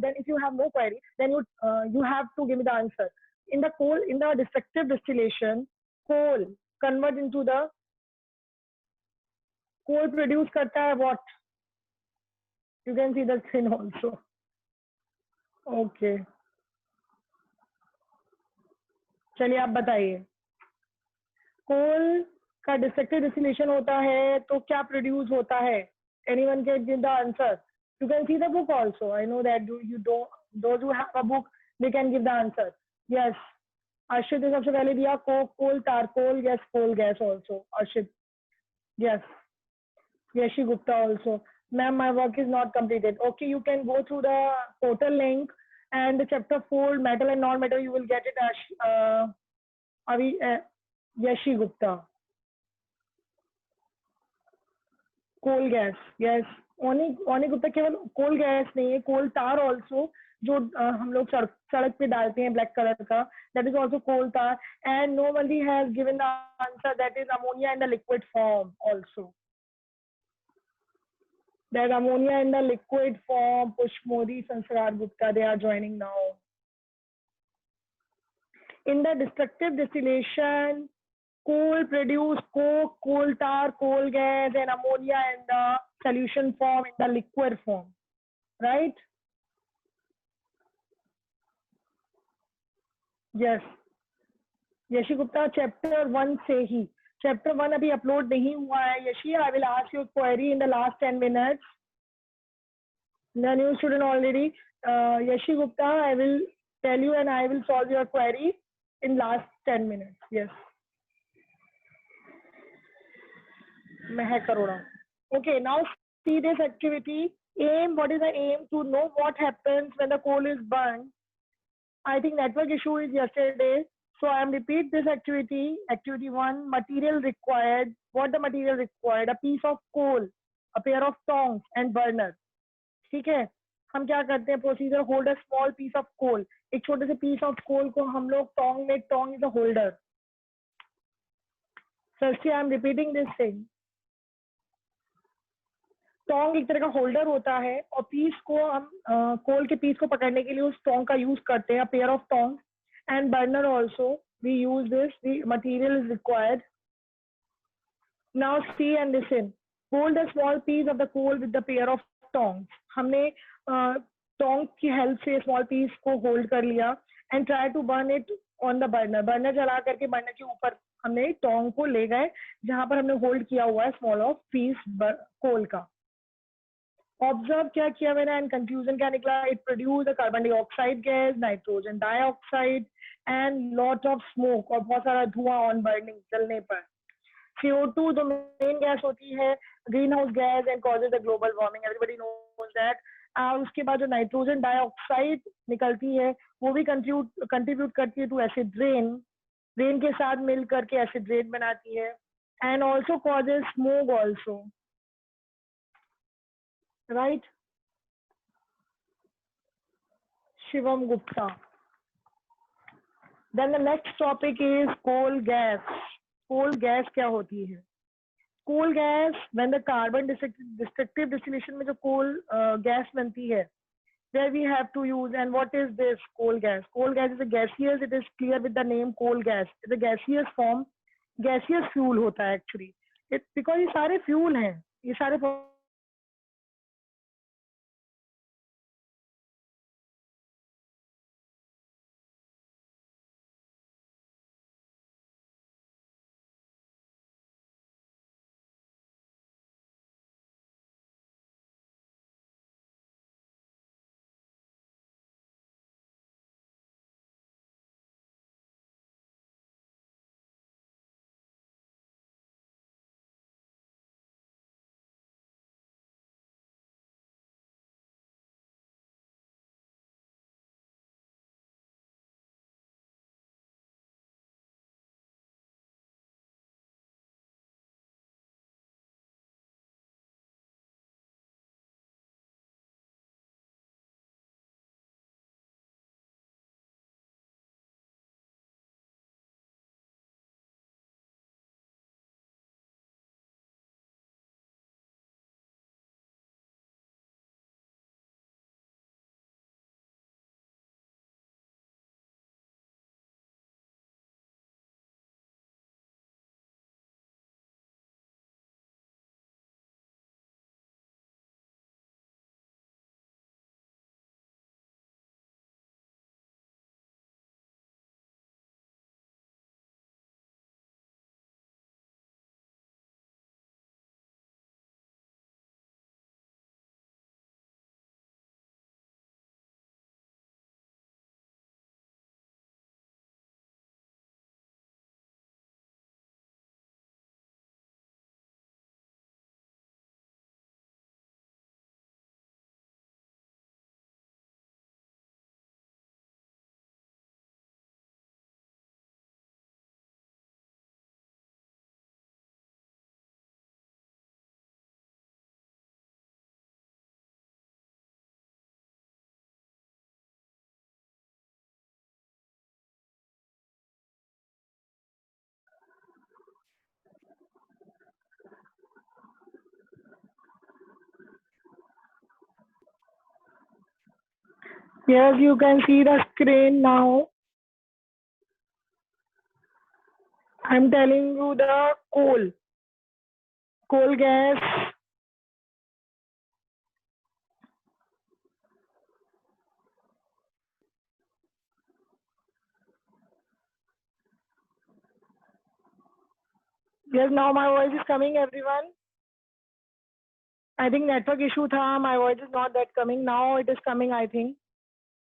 then if you have no query, then you have to give me the answer. In the destructive distillation, coal convert into the coal produce करता है what? You can see the thing also. Okay. चलिए आप बताइए. कोल का destructive distillation होता है तो क्या प्रोड्यूस होता है? Anyone can give the answer. You can see the book also. I know that you don't. Those who have a book, they can give the answer. Yes. अर्शित ने सबसे पहले दिया कोल टारकोल. Yes, coal gas also. अर्शित. Yes. Yeshi Gupta also. Ma'am, my work is not completed. Okay, you can go through the portal link and the chapter 4, metal and non-metal, you will get it. Yeshi Gupta. Coal gas. Yes. ओनी गुप्ता केवल कोल gas नहीं है, कोल तार also, जो हम लोग सड़क पे डालते हैं ब्लैक कलर का, that is also coal tar. And nobody has given the answer, that is ammonia in the liquid form also. There's ammonia in the liquid form. Push Modi, Sanskar Gupta, they are joining now. In the destructive distillation, coal produce coke, coal tar, coal gas, and ammonia in the solution form, in the liquid form. Right? Yes. Yeshi Gupta chapter 1 से ही. Chapter 1 अभी upload नहीं हुआ है. Yeshi, I will ask you query in the last 10 minutes. The new student already. Yashi Gupta, I will tell you and I will solve your query in last 10 minutes. Yes. Mehak Arora. Okay, now see this activity. Aim, what is the aim? To know what happens when the coal is burned. I think network issue is yesterday. So I am repeat this activity. Activity 1, material required. What the material required? A piece of coal, a pair of tongs and burner. ठीक है. हम क्या करते हैं procedure? Hold a small piece of coal. एक छोटे से piece of कोल को हम लोग टोंग में, tong is a holder. First I am repeating this thing. Tong एक तरह का होल्डर होता है और पीस को हम कोल के पीस को पकड़ने के लिए उस टोंग का यूज करते हैं. Pair of tong and burner also we use this. The material is required. Now see and listen. Hold a small piece of the coal with the pair of tong. हमने tong की help से small piece को hold कर लिया and try to burn it on the burner. Burner जला करके burner के ऊपर हमने टोंग को ले गए जहां पर हमने होल्ड किया हुआ है स्मॉल ऑफ पीस कोल का. ऑब्जर्व क्या किया मैंने एंड कंक्लूजन क्या निकला? It produce a carbon dioxide gas, nitrogen dioxide and lot of smoke, और बहुत सारा धुआं ऑन बर्निंग, जलने पर. CO2 जो मेन गैस होती है, greenhouse gas and causes the global warming, everybody knows that. और उसके बाद जो नाइट्रोजन डाइऑक्साइड निकलती है वो भी कंट्रीब्यूट करती है टू एसिड रेन. रेन के साथ मिल करके एसिड रेन बनाती है and also causes smoke also. Right? Shivam Gupta. Then the next topic is coal gas. Coal gas क्या होती है? Coal gas, when the carbon destructive distillation में जो coal gas बनती है, where we have to use, and what is this coal gas? Coal gas is a gaseous. It is clear with the name coal gas. It's a gaseous form. Gaseous fuel होता है actually. Because ये सारे fuel हैं, ये सारे Yes, you can see the screen now. I'm telling you the coal gas. Yes, now my voice is coming, everyone. I think network issue tha. My voice is not that coming. Now it is coming, I think.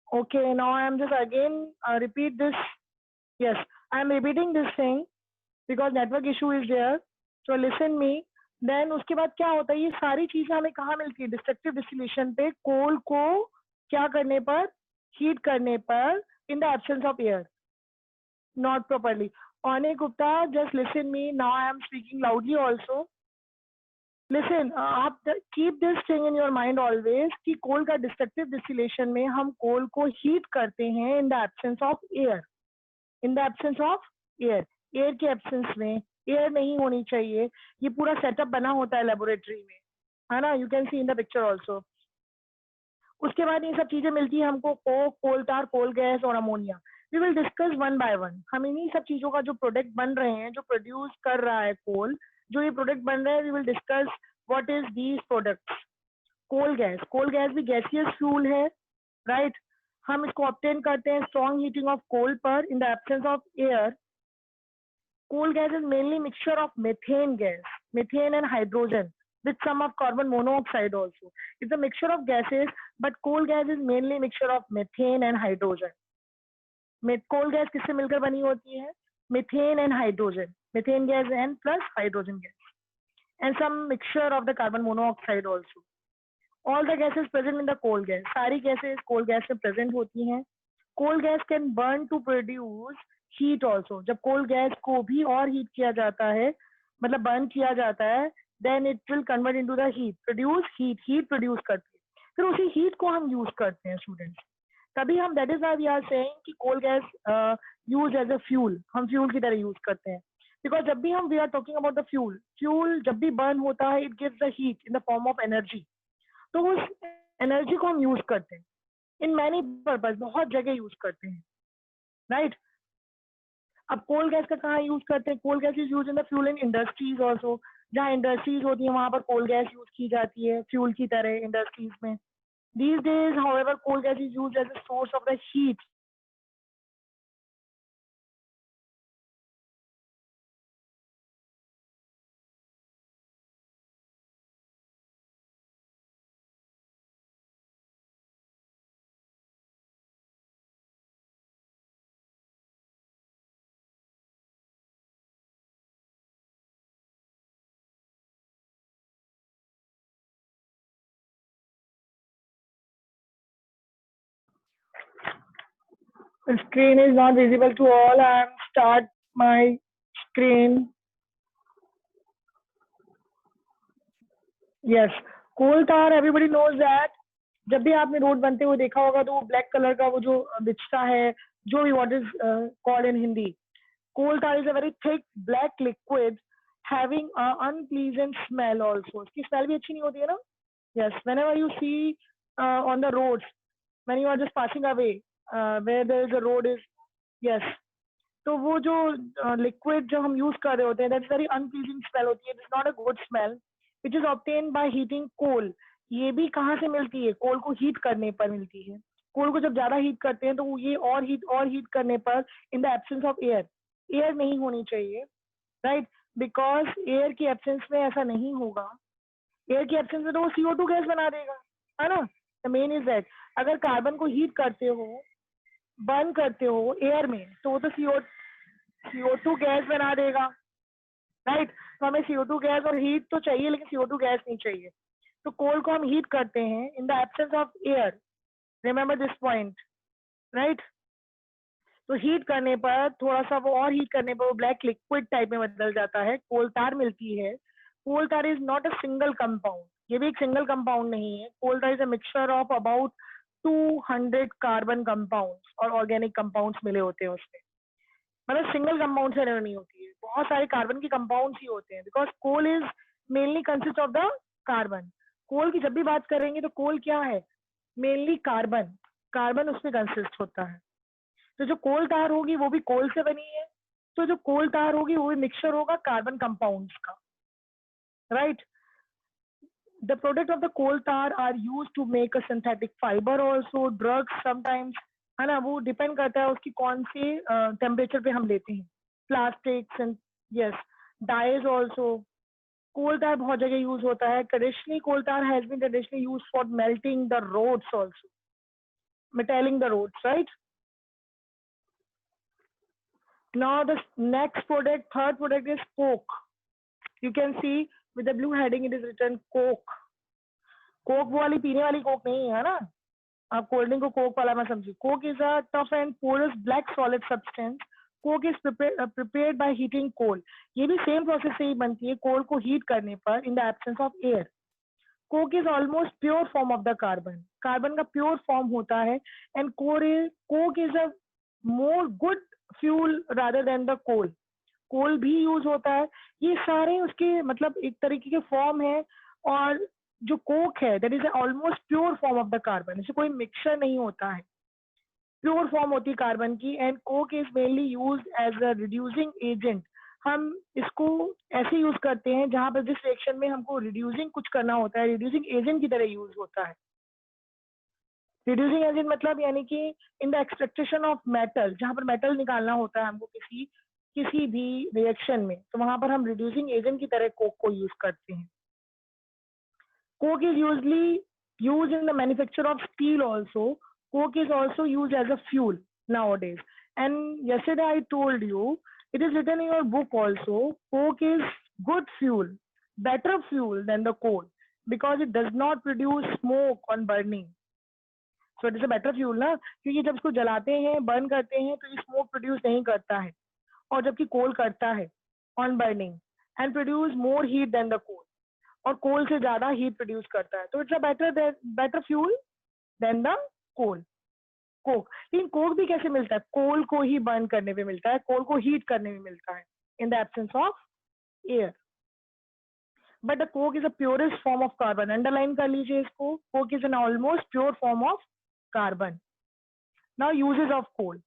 Okay, now I am just again repeat this. Yes, I am repeating this thing because network issue is there. So listen me. Then उसके बाद क्या होता है, ये सारी चीजें हमें कहाँ मिलती है? डिस्ट्रक्टिव डिस्टिलेशन पे, कोल को क्या करने पर, हीट करने पर, in the absence of air, not properly. Ane Gupta, just listen me. Now I am speaking loudly also. Listen, आप keep this thing in your mind always कि कोल का डिस्ट्रक्टिव डिस्टिलेशन में हम कोल को हीट करते हैं इन the absence of air. In the absence of air, air के absence में एयर नहीं होनी चाहिए. ये पूरा सेटअप बना होता है लेबोरेटरी में, है ना. You can see in the picture also. उसके बाद ये सब चीजें मिलती है हमको, coke, coal tar, coal gas और ammonia. We will discuss one by one. हम इन्हीं सब चीजों का जो प्रोडक्ट बन रहे हैं, जो प्रोड्यूस कर रहा है कोल, जो ये प्रोडक्ट बन रहे हैं, we will discuss what is these products. Coal gas भी गैसियस फ्यूल है, राइट. हम इसको ऑब्टेन करते हैं स्ट्रॉन्ग हीटिंग ऑफ कोल पर in the absence of air. Coal gas is mainly mixture of methane gas, methane and hydrogen with some of carbon monoxide also. It's a mixture of gases, but coal gas is mainly mixture of methane and hydrogen. Coal gas किससे मिलकर बनी होती है? Methane and hydrogen. Methane gas and plus hydrogen gas. And some mixture of the carbon monoxide also. All the gases present in the coal gas. सारी gases coal gas में present होती हैं. Coal gas can burn to produce heat also. जब कोल gas को भी और heat किया जाता है, मतलब बर्न किया जाता है, then it will convert into the heat, produce heat produce करती है. फिर उसी हीट को हम यूज करते हैं स्टूडेंट्स. तभी हम, that is why we are saying कि coal gas use as a fuel, हम फ्यूल की तरह यूज करते हैं. बिकॉज जब भी हम we are talking about the fuel जब भी बर्न होता है, it gives the heat in the form of energy. तो उस एनर्जी को हम यूज करते हैं इन मैनी पर्पज, बहुत जगह यूज करते हैं, राइट. अब कोल गैस का कहाँ यूज करते हैं? Coal gas is use in the fuel in industries also. जहाँ इंडस्ट्रीज होती है वहां पर कोल गैस यूज की जाती है फ्यूल की तरह इंडस्ट्रीज में. These days, however, coal gas is used as a source of the heat. The screen is not visible to all. I am start my screen. Yes, coal tar. Everybody knows that. जब भी आपने road बनते हुए देखा होगा तो वो black colour का वो जो बिछता है, जो भी what is called in Hindi, coal tar is a very thick black liquid having a unpleasant smell also. इसकी स्मेल भी अच्छी नहीं होती है ना. Yes, whenever you see on the roads, when you are just passing away, where there is a road is, yes, तो वो जो लिक्विड जो हम यूज कर रहे होते हैं, दैट्स वेरी अनप्लीजिंग स्मेल होती है. It is not a good smell which is obtain by heating coal. ये भी कहाँ से मिलती है? कोल को हीट करने पर मिलती है. कोल को जब ज्यादा हीट करते हैं तो ये और हीट करने पर in the absence of air, air नहीं होनी चाहिए, राइट. बिकॉज एयर की एब्सेंस में ऐसा नहीं होगा. एयर की एब्सेंस में तो वो CO2 गैस बना देगा, है ना. द मेन इज दैट अगर कार्बन को हीट करते हो, बर्न करते हो एयर में, तो वो तो CO2 गैस बना देगा, राइट. तो हमें CO2 गैस और हीट तो चाहिए, लेकिन CO2 गैस नहीं चाहिए. तो कोल को हम हीट करते हैं इन the absence of air. Remember this point, right. तो हीट करने पर थोड़ा सा वो और हीट करने पर वो ब्लैक लिक्विड टाइप में बदल जाता है, कोल तार मिलती है. कोल तार is not a single compound. ये भी एक सिंगल कंपाउंड नहीं है. कोल तार is a mixture of about 200 carbon compounds और ऑर्गेनिक कंपाउंड्स मिले होते हैं उसमें. मतलब सिंगल कंपाउंड से नहीं होती है, बहुत सारे कार्बन के कंपाउंड्स ही होते हैं. Because coal is mainly consist of the carbon. Coal की जब भी बात करेंगे तो कोल क्या है? Mainly carbon. कार्बन उसमें कंसिस्ट होता है। तो जो कोल तार होगी वो भी कोल से बनी है, तो जो कोल तार होगी वो भी मिक्सचर होगा कार्बन कंपाउंड्स का, right. The product of the coal tar are used to make a synthetic fiber also, drugs sometimes, है ना, वो डिपेंड करता है उसकी कौन से टेम्परेचर पे हम लेते हैं, plastics and yes dyes also. Coal tar बहुत जगह यूज होता है। Traditionally coal tar has been traditionally use for melting the roads also, metalling the roads, right? Now the next product, third product is coke. You can see with the blue heading it is written coke. Coke वाली पीने वाली Coke नहीं है ना, आप cold drink को Coke वाला मत समझिए। Coke is a tough and porous black solid substance. Coke is prepared by heating coal. ये भी सेम प्रोसेस से ही बनती है, कोल को हीट करने पर in the absence of air. Coke is almost pure form of the carbon, carbon का pure form होता है। And coke is a more good fuel rather than the coal. Coal भी यूज होता है, ये सारे उसके मतलब एक तरीके के फॉर्म है। और जो कोक है that is almost pure form of the carbon, इससे कोई मिक्सचर नहीं होता है, प्योर फॉर्म होती है कार्बन की। And coke is mainly use as a reducing agent. हम इसको ऐसे यूज करते हैं जहां पर जिस रिएक्शन में हमको रिड्यूसिंग कुछ करना होता है, रिड्यूसिंग एजेंट की तरह यूज होता है। रिड्यूसिंग एजेंट मतलब यानी कि in the extraction of metal, जहां पर मेटल निकालना होता है हमको किसी भी रिएक्शन में, तो वहां पर हम रिड्यूसिंग एजेंट की तरह कोक को यूज करते हैं। Coke is usually used in the manufacture of steel also. Coke is also used as a fuel nowadays. And yesterday I told you, it is written in your book also, Coke is good fuel, better fuel than the coal because it does not produce smoke on burning. So it is a better fuel ना, क्योंकि जब इसको जलाते हैं, burn करते हैं, तो ये स्मोक प्रोड्यूस नहीं करता है, और जबकि कोल करता है on burning and produce more heat than the coal, और कोल से ज्यादा हीट प्रोड्यूस करता है। तो it's a better fuel than the coal, coke. लेकिन कोक भी कैसे मिलता है? कोल को ही बर्न करने पे मिलता है, कोल को हीट करने में मिलता है in the absence of air. But the coke is a purest form of carbon, underline कर लीजिए इसको, coke is an almost pure form of carbon. Now uses of coal,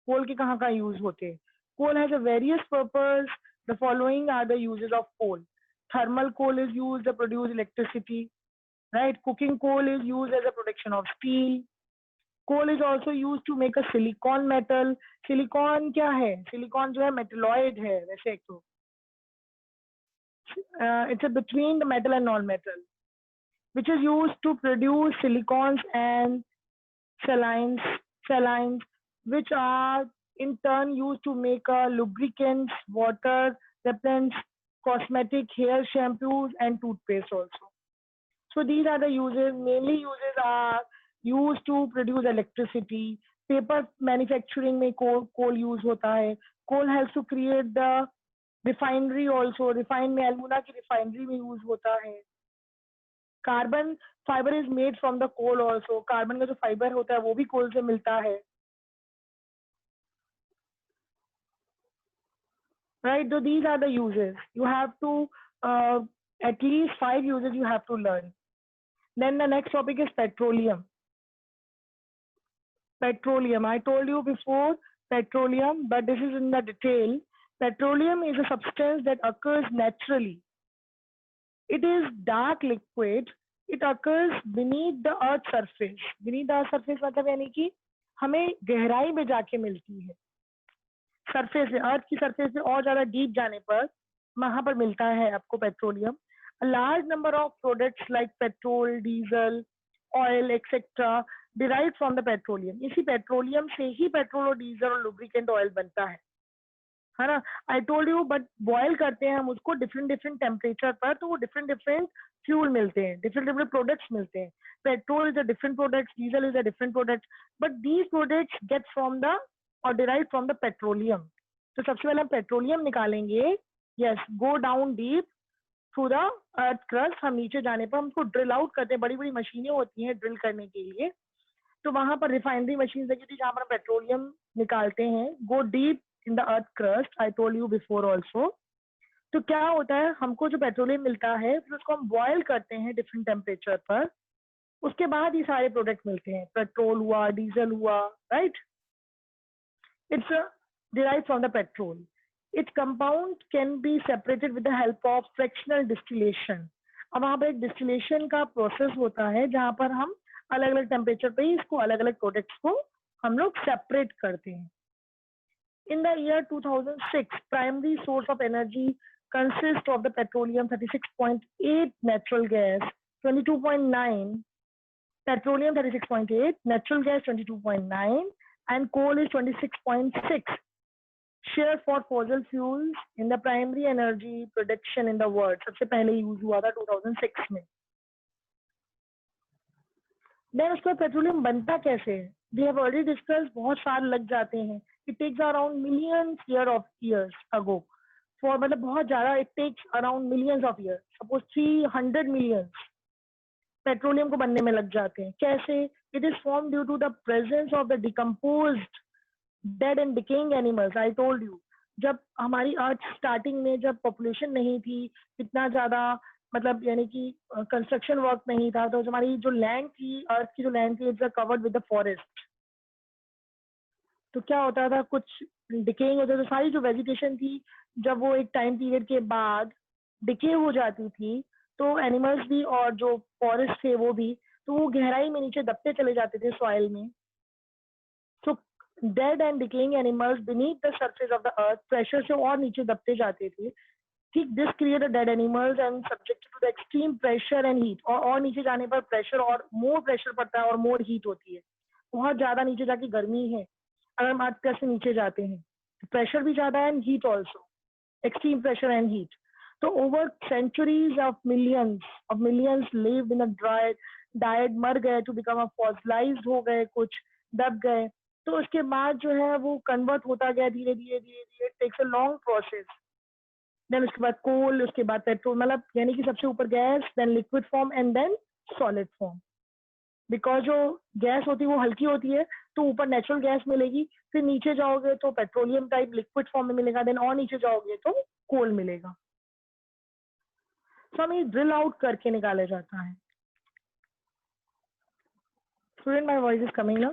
coal के कहाँ कहाँ यूज होते हैं? Coal has a various purpose, the following are the uses of coal. Thermal coal is used to produce electricity, right? Cooking coal is used as a production of steel. Coal is also used to make a silicon metal. Silicon क्या है? Silicon जो है metalloid है वैसे एक तो, it's a between the metal and non-metal, which is used to produce silicons and salines, which are in turn used to make lubricants, water repellents, cosmetic, hair shampoos, and toothpaste also. So these are the uses. Mainly uses are used to produce electricity. Paper manufacturing में coal use होता है. Coal helps to create the refinery also. Refined में alumina की refinery में use होता है. Carbon fiber is made from the coal also. Carbon का जो fiber होता है वो भी coal से मिलता है. Right, so these are the uses. You have to at least 5 uses you have to learn. Then the next topic is petroleum. Petroleum, I told you before petroleum, but this is in the detail. Petroleum is a substance that occurs naturally. It is dark liquid. It occurs beneath the earth surface. Beneath the earth surface मतलब यानी कि हमें गहराई में जाके मिलती है, surface पे, अर्थ की सरफेस पे और ज्यादा डीप जाने पर वहां पर मिलता है आपको petroleum. A large number of products like petrol, diesel, oil, etc. derived from the petroleum. इसी पेट्रोलियम से ही पेट्रोल और डीजल और लुब्रिकेंट ऑयल बनता है ना। I told you, but boil करते हैं हम उसको डिफरेंट टेम्परेचर पर, तो वो डिफरेंट फ्यूल मिलते हैं, डिफरेंट प्रोडक्ट्स मिलते हैं। Petrol is a different product, diesel is a different product, but these products get from the और डिराइव फ्रॉम द पेट्रोलियम। तो सबसे पहले हम पेट्रोलियम निकालेंगे। Yes, go down deep through the earth crust. हम नीचे जाने पर हमको ड्रिल आउट करते हैं, बड़ी बड़ी मशीनें होती हैं ड्रिल करने के लिए, तो वहां पर रिफाइनरी मशीन लगी थी जहां पर पेट्रोलियम निकालते हैं। Go deep in the earth crust, I told you before also. तो क्या होता है, हमको जो पेट्रोलियम मिलता है फिर उसको हम बॉयल करते हैं डिफरेंट टेम्परेचर पर, उसके बाद ही सारे प्रोडक्ट मिलते हैं, पेट्रोल हुआ, डीजल हुआ, right. It's derived from the petrol. Its compound can be separated with the help of fractional distillation. अब वहाँ पर एक डिस्टिलेशन का प्रोसेस होता है जहाँ पर हम अलग अलग टेम्परेचर पे ही इसको अलग अलग प्रोडक्ट्स को हम लोग सेपरेट करते हैं. In the year 2006, primary source of energy consists of the petroleum 36.8, natural gas 22.9, petroleum 36.8, natural gas 22.9, and coal is 26.6. Share for fossil fuels in the primary energy production in the world. सबसे पहले use हुआ था 2006 में. Then उसका petroleum बनता कैसे है? We have already discussed. बहुत साल लग जाते हैं. It takes around millions years ago. For मतलब बहुत ज़्यादा, it takes around millions of years. Suppose 300 millions petroleum को बनने में लग जाते हैं. कैसे? It is formed due to the presence of the decomposed, dead and decaying animals. I told you, जब हमारी अर्थ स्टार्टिंग में जब पॉपुलेशन नहीं थी इतना ज्यादा, मतलब यानी कि कंस्ट्रक्शन वर्क नहीं था, तो हमारी जो लैंड थी, अर्थ की जो लैंड थी, it's covered with the forest. तो क्या होता था, कुछ डिकेइंग होता था. सारी जो वेजिटेशन थी, जब वो एक टाइम पीरियड के बाद डिके हो जाती थी, तो एनिमल्स भी और जो फॉरेस्ट थे वो भी, तो वो गहराई में नीचे दबते चले जाते थे सॉइल में. So dead and decaying animals beneath the surface of the earth pressure से और नीचे दबते जाते थे. ठीक, this create dead animals and subject to the extreme pressure and heat. और नीचे जाने पर प्रेशर और मोर प्रेशर पड़ता है और मोर हीट होती है. बहुत ज्यादा नीचे जाके गर्मी है अगर हम अर्थ प्लस से नीचे जाते हैं, तो प्रेशर भी ज्यादा है and heat also, extreme pressure and heat. तो over centuries of millions lived in a dry died, मर गए टू बिकम अ फॉसिलाइज्ड हो गए, कुछ दब गए. तो उसके बाद जो है वो कन्वर्ट होता गया धीरे धीरे धीरे धीरे. Takes a long process. Then उसके बाद कोल, उसके बाद पेट्रोल, मतलब यानी कि सबसे ऊपर gas, then liquid form and then solid form. Because जो गैस होती है वो हल्की होती है, तो ऊपर नेचुरल गैस मिलेगी, फिर नीचे जाओगे तो पेट्रोलियम टाइप लिक्विड फॉर्म में मिलेगा, देन और नीचे जाओगे तो कोल मिलेगा. तो हमें ड्रिल आउट करके निकाला जाता है. Student, my voice is coming ना?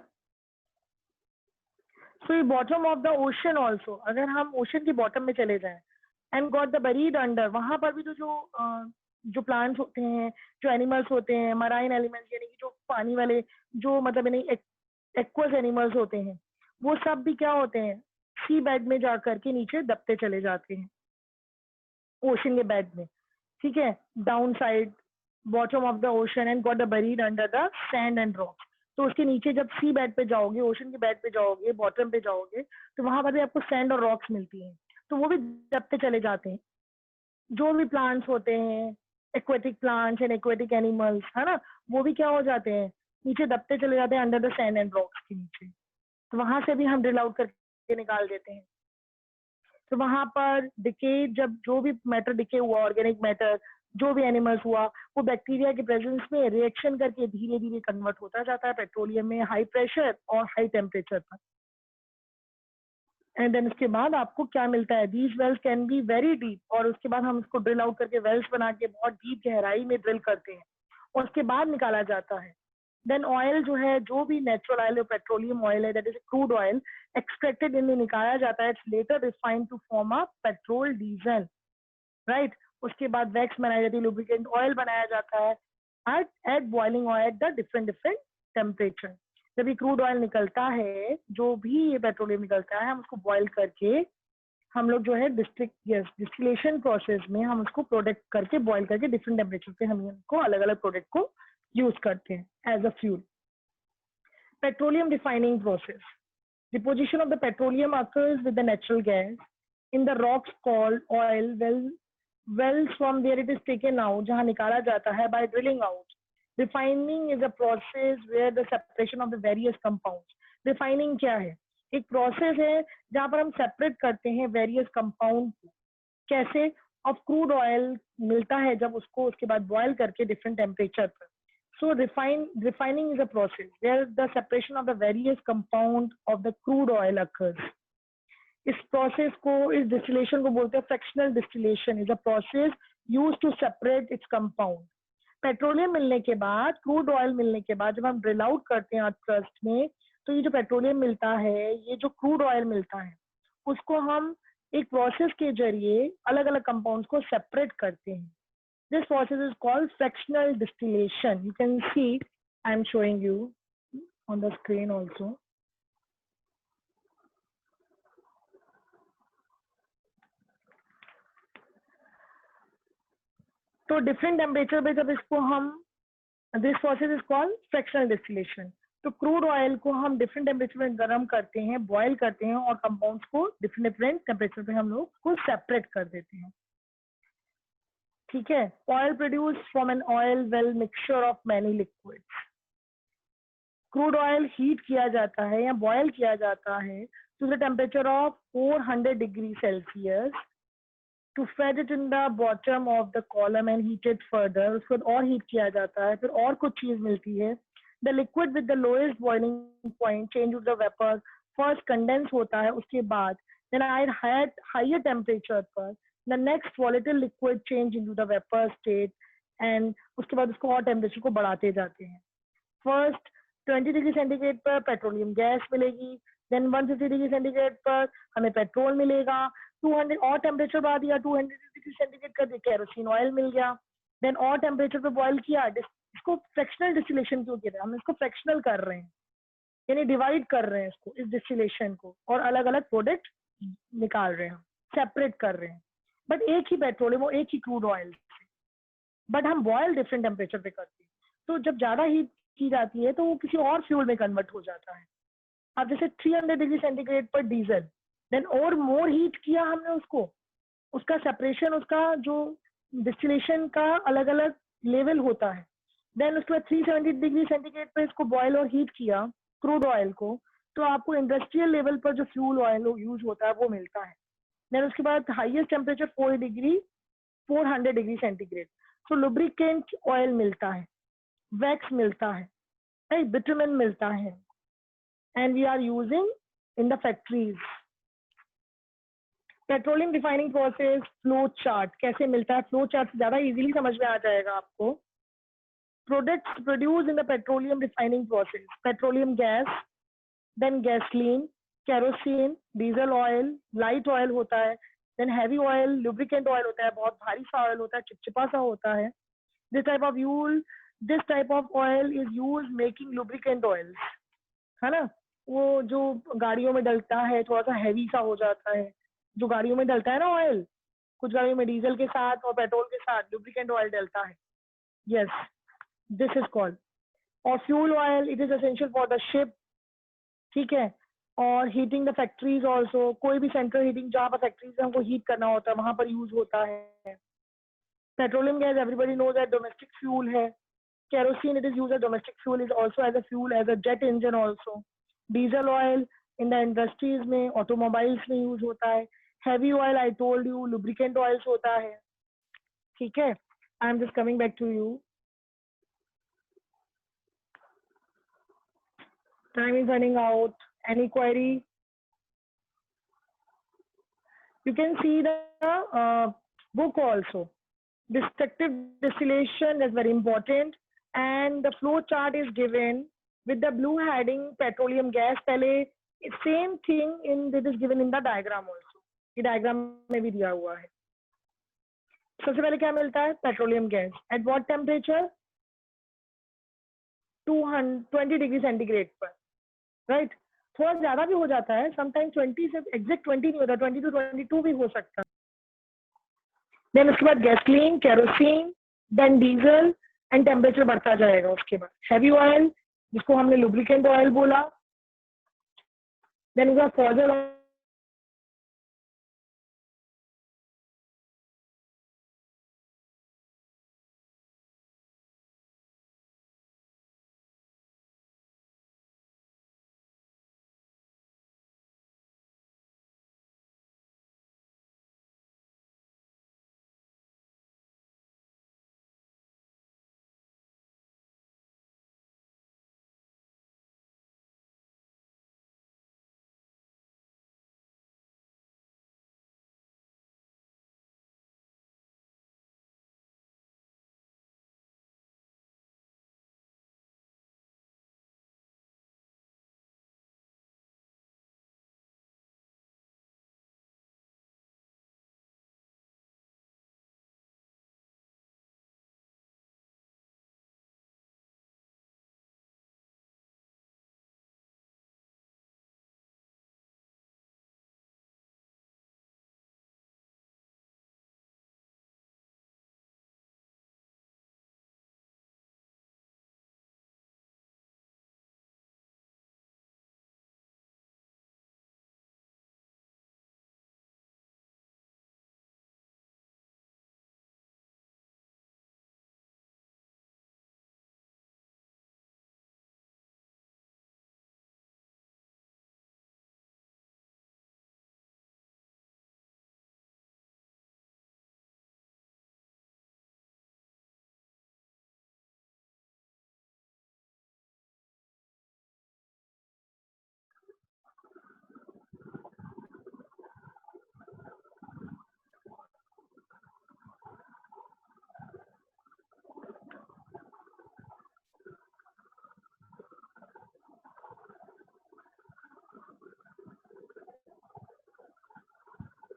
So bottom of the ocean also, अगर हम ओशन की बॉटम में चले जाएं and got the buried under, वहां पर भी तो जो प्लांट्स होते हैं, जो एनिमल्स होते हैं, मराइन एलिमेंट्स यानी कि जो पानी वाले, जो मतलब यानी एक्वस एनिमल्स होते हैं, वो सब भी क्या होते हैं, सी बेड में जा करके नीचे दबते चले जाते हैं, ओशन के बेड में. ठीक है, down side bottom of the ocean and got the buried under the sand and rock. तो उसके नीचे जब सी बेड पे जाओगे, ओशन के बेड पे जाओगे, बॉटम पे जाओगे, तो वहां पर भी आपको सैंड और रॉक्स मिलती हैं, तो वो भी दबते चले जाते हैं. जो भी प्लांट्स होते हैं, aquatic plants and aquatic animals, है ना, वो भी क्या हो जाते हैं, नीचे दबते चले जाते हैं under the sand and rocks के नीचे. तो वहां से भी हम ड्रिल आउट करके निकाल देते हैं. तो वहां पर डिके, जब जो भी मैटर डिके हुआ, ऑर्गेनिक मैटर, जो भी एनिमल्स हुआ, वो बैक्टीरिया के प्रेजेंस में रिएक्शन करके धीरे धीरे कन्वर्ट होता जाता है पेट्रोलियम में, हाई प्रेशर और हाई टेम्परेचर पर. एंड देन उसके बाद आपको क्या मिलता है, these wells can be very deep, और उसके बाद हम उसको ड्रिल आउट करके वेल्स बना के बहुत डीप गहराई में ड्रिल करते हैं और उसके बाद निकाला जाता है. देन ऑयल जो है, जो भी नेचुरल ऑयल है, पेट्रोलियम ऑयल है, that is crude oil, extracted इनमें निकाला जाता है. It's later refined to form a petrol diesel, right. उसके बाद वैक्स बनाई जाती है, लुब्रिकेंट ऑयल बनाया जाता है at boiling oil at the different temperature. जब ये क्रूड ऑयल निकलता है, जो भी ये पेट्रोलियम निकलता है, हम उसको बॉइल करके हम लोग जो है डिस्टिलेशन प्रोसेस में हम उसको प्रोडक्ट करके बॉइल करके डिफरेंट टेम्परेचर पे हम इनको अलग अलग प्रोडक्ट को यूज करते हैं as a fuel. Petroleum refining process. Deposition of the petroleum occurs with the natural gas in the rocks called oil wells. From there it is taken out, जहाँ निकाला जाता है by drilling out. Refining is a process where the separation of the various compounds. Refining क्या है? एक process है जहाँ पर हम सेपरेट करते हैं वेरियस कंपाउंड. कैसे? ऑफ क्रूड ऑयल मिलता है जब उसको उसके बाद बॉयल करके डिफरेंट टेम्परेचर पर. So refining is a process where the separation of the various compound of the crude oil occurs. इस process को, इस distillation को बोलते हैं fractional distillation. Is a process used to separate its compound. Petroleum मिलने के बाद, क्रूड ऑयल मिलने के बाद जब हम ड्रिल आउट करते हैं ट्रस्ट में, तो ये जो पेट्रोलियम मिलता है, ये जो क्रूड ऑयल मिलता है, उसको हम एक प्रोसेस के जरिए अलग अलग कंपाउंड्स को सेपरेट करते हैं. This process is called fractional distillation. You can C, I am showing you on the screen also. तो डिफरेंट टेम्परेचर पे जब इसको हम, this process is called fractional distillation. तो क्रूड ऑयल को हम डिफरेंट टेम्परेचर में गर्म करते हैं, बॉयल करते हैं, और कंपाउंड्स को डिफरेंट डिफरेंट टेम्परेचर पे हम लोग को सेपरेट कर देते हैं. ठीक है. Oil produce from an oil well mixture of many liquids. Crude oil heat किया जाता है या बॉयल किया जाता है to the temperature of 400 degree Celsius to fed it in the bottom of the column and heat it further. उसको और heat किया जाता है, फिर और कुछ चीज मिलती है. The liquid with the lowest boiling point change to the vapor. First condense होता है, उसके बाद then at higher temperature पर the next volatile liquid change into the vapor state, and उसके बाद उसको और टेम्परेचर को बढ़ाते जाते हैं. फर्स्ट 20 डिग्री सेंटीग्रेड पर पेट्रोलियम गैस मिलेगी, देन 150 डिग्री सेंटीग्रेड पर हमें पेट्रोल मिलेगा. 200 और टेम्परेचर बढ़ा दिया, 200 डिग्री सेंटीग्रेड कर केरोसिन ऑयल मिल गया. देन और टेम्परेचर पे बॉयल किया. इसको फ्रैक्शनल डिस्टिलेशन क्यों कहते हैं? हम इसको फ्रैक्शनल कर रहे हैं, यानी डिवाइड कर रहे हैं इसको, इस डिस्टिलेशन को, और अलग अलग प्रोडक्ट निकाल रहे हैं, सेपरेट कर रहे हैं. बट एक ही पेट्रोलियम और एक ही क्रूड ऑयल, बट हम बॉयल डिफरेंट टेम्परेचर पे करते हैं. तो जब ज्यादा हीट की जाती है तो वो किसी और फ्यूल में कन्वर्ट हो जाता है. अब जैसे 300 डिग्री सेंटीग्रेड पर डीजल, देन और मोर हीट किया हमने उसको, उसका सेपरेशन, उसका जो डिस्टिलेशन का अलग अलग लेवल होता है. देन उसके बाद 370 डिग्री सेंटीग्रेड पर इसको बॉयल और हीट किया क्रूड ऑयल को, तो आपको इंडस्ट्रियल लेवल पर जो फ्यूल ऑयल यूज होता है वो मिलता है. देन उसके बाद हाईएस्ट टेम्परेचर 400 डिग्री सेंटीग्रेड, तो लुब्रिकेंट ऑयल मिलता है, वैक्स मिलता है, बिटुमेन मिलता है, and we are using in the factories. Petroleum refining process flow chart कैसे मिलता है? फ्लो चार्ट ज्यादा इजीली समझ में आ जाएगा आपको. Products produce in the petroleum refining process: petroleum gas, then gasoline, kerosene, diesel oil, light oil होता है, then heavy oil, lubricant oil होता है, बहुत भारी सा ऑयल होता है, चिपचिपा सा होता है. This type of oil is use making lubricant oil, है ना. वो जो गाड़ियों में डलता है, थोड़ा सा हैवी सा हो जाता है, जो गाड़ियों में डलता है ना ऑयल, कुछ गाड़ियों में डीजल के साथ और पेट्रोल के साथ लुब्रिकेंट ऑयल डलता है. Yes, this is called. और fuel oil, it is essential for the ship. ठीक है. और हीटिंग द फैक्ट्रीज ऑल्सो, कोई भी सेंट्रल हीटिंग जहाँ पर फैक्ट्रीज में हमको हीट करना होता है वहां पर यूज होता है. Petroleum gas everybody knows that domestic fuel है. Kerosene, it is used as domestic fuel, is also as a fuel, as a jet engine also. Diesel oil in the industries में, automobiles में use होता है. Heavy oil, I told you, lubricant oils होता है. ठीक है. I am just coming back to you. Time is running out. Any query? You can see the book also. Destructive distillation is very important, and the flow chart is given with the blue heading petroleum gas. पहले same thing in it is given in the diagram also. ये diagram में भी दिया हुआ है. सबसे पहले क्या मिलता है? Petroleum gas. At what temperature? 220 degree centigrade पर, राइट. थोड़ा ज्यादा भी हो जाता है, समटाइम 20 से एग्जैक्ट 20 नहीं होता, 20 to 22 भी हो सकता है. देन उसके बाद gasoline, kerosene, then diesel, and temperature बढ़ता जाएगा. उसके बाद हैवी ऑयल, जिसको हमने लुब्रिकेंट ऑयल बोला, देन उसका further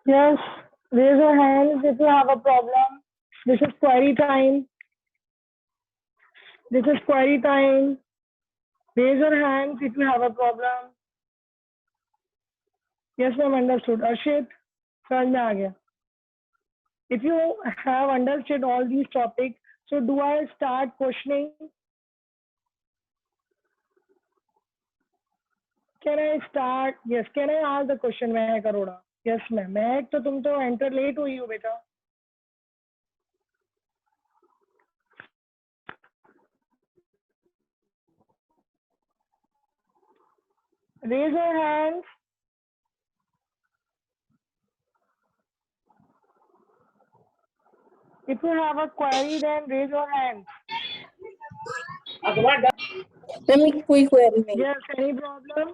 Yes, raise your hands if you have a problem. This is query time. This is query time. Raise your hands if you have a problem. Yes, ma'am, understood. Arshit, समझ में आ गया. If you have understood all these topics, so do I start questioning? Can I start? Yes. Can I ask the question, Mehak Arora? Yes, ma'am. Mehak, तो तुम तो enter late हुई हो बेटा. Raise your hands. If you have a query, then raise your hand. कोई query नहीं. Yes, any problem?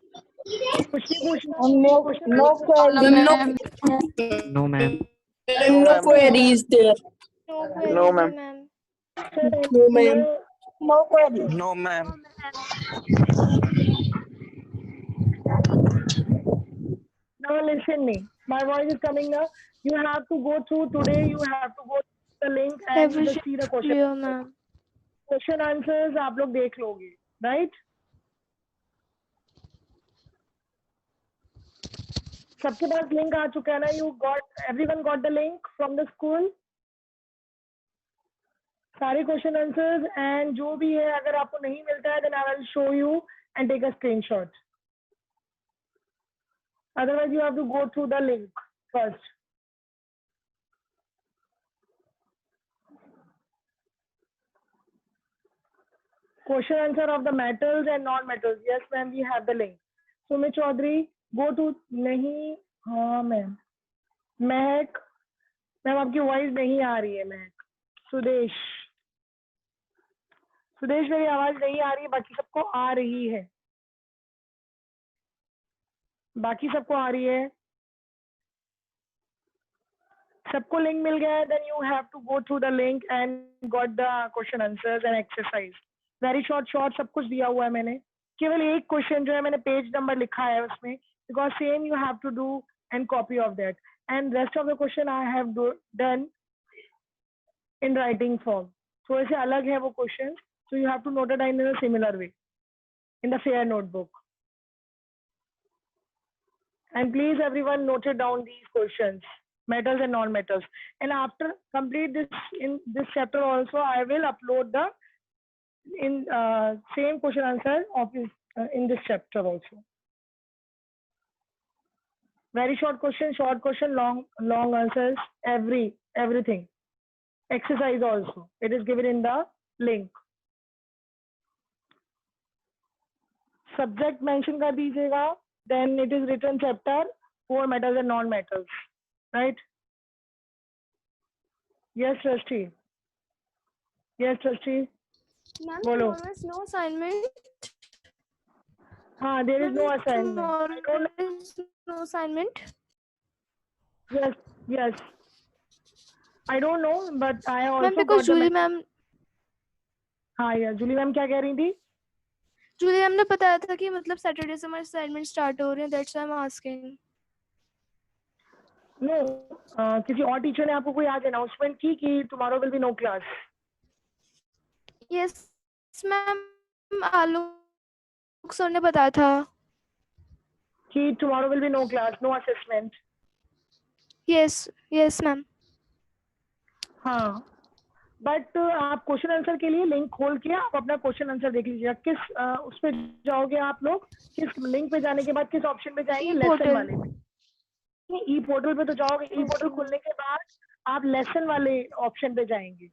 कुछ नहीं पूछना. No query. No, ma'am. No query is there. No, ma'am. No, ma'am. No query. No, ma'am. Now listen me. My voice is coming now. You have to go through today. You have to go through the link and just see the question. clear, ma'am. Question answers आप लोग देख लोगे, right? सबके पास link आ चुका है ना? Everyone got the link from the school? सारे question answers and जो भी है अगर आपको नहीं मिलता है then I will show you and take a screenshot. Otherwise you have to go through the link first. Question answer of the metals and non-metals. Yes, ma'am, we have the link. Sumit Chaudhary, go to नहीं. हाँ ma'am. महक, ma'am आपकी voice नहीं आ रही है. महक. सुदेश, सुदेश मेरी आवाज नहीं आ रही है. बाकी सबको आ रही है. बाकी सबको आ रही है. सबको लिंक मिल गया है. Then you have to go through the link and got the question answers and exercise. Very short सब कुछ दिया हुआ है मैंने. केवल एक क्वेश्चन जो है मैंने पेज नंबर लिखा है उसमें, because same you have to do and copy of that and rest of the question I have done in writing form. थोड़े से अलग है वो question, so you have to note it in a similar way in the fair notebook. And please everyone noted down these questions, metals and non-metals. And after complete this in this chapter also, I will upload the same question answer of in this chapter also. Very short question, long answers, everything. Exercise also. It is given in the link. Subject mention कर दीजिएगा. Then it is written chapter 4 metals and non-metals, right? Yes, Trustee. Yes, Trustee. Ma'am, Bolo. there is no assignment. हाँ, there is no assignment. Tomorrow is no assignment. Yes. I don't know, but I also Ma'am, because got the Julie ma'am, हाँ यार, Jully ma'am क्या कह रही थी? Julie ma'am ने बताया था कि मतलब सैटरडे से हमारे असाइनमेंट स्टार्ट हो रहे हैं. That's why I'm asking. No, किसी और टीचर ने आपको कोई आज अनाउंसमेंट की कि tomorrow will be no class? Yes, ma'am. Alok sir ने बताया था कि tomorrow will be no class, no assessment. Yes, ma'am. हाँ, बट आप क्वेश्चन आंसर के लिए लिंक खोल के आप अपना क्वेश्चन आंसर देख लीजिएगा. किस उस पे जाओगे आप लोग? किस लिंक पे जाने के बाद किस ऑप्शन पे जाएंगे? लेसन वाले पे. ई पोर्टल पे तो जाओगे. ई पोर्टल खुलने के बाद आप लेसन वाले ऑप्शन पे जाएंगे.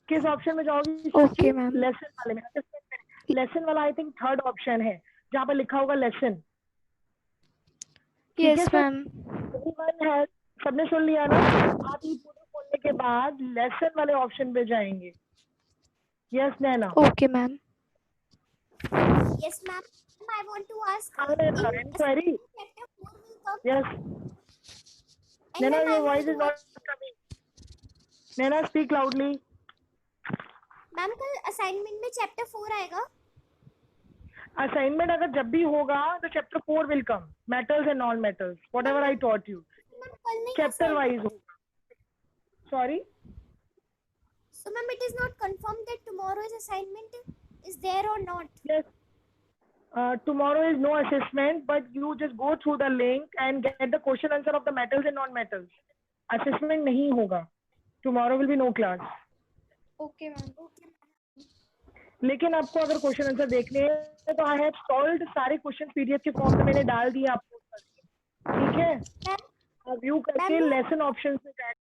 किस ऑप्शन में जाओगे? Okay, ma'am. लेसन वाले में. लेसन वाला आई थिंक थर्ड ऑप्शन है जहाँ पर लिखा होगा लेसन. Yes, ma'am. सबने सुन लिया ना? आप ई पोर्टल खोलने के बाद लेसन वाले ऑप्शन पे जाएंगे. Yes Naina. Okay, ma'am. Yes, ma'am. I want to ask. Query. Yes. Nana, your voice is not coming. Nana, speak loudly. Ma'am कल असाइनमेंट में चैप्टर 4 आएगा. Assignment अगर जब भी होगा तो chapter 4 will come. Metals and non-metals. Whatever I taught you. Ma'am कल नहीं चैप्टर वाइज होगा. Sorry. So ma'am, it is not confirmed that tomorrow's assignment is there or not. Yes. Tomorrow is no assessment, but you just go through the link and get the question answer of the metals and non-metals. Assessment नहीं होगा. Tomorrow will be no class. Okay, ma'am. लेकिन आपको अगर question answer देखने हैं तो I have solved सारे question PDF के फॉर्म में मैंने डाल दिए आपको. ठीक है. व्यू करके लेसन ऑप्शन से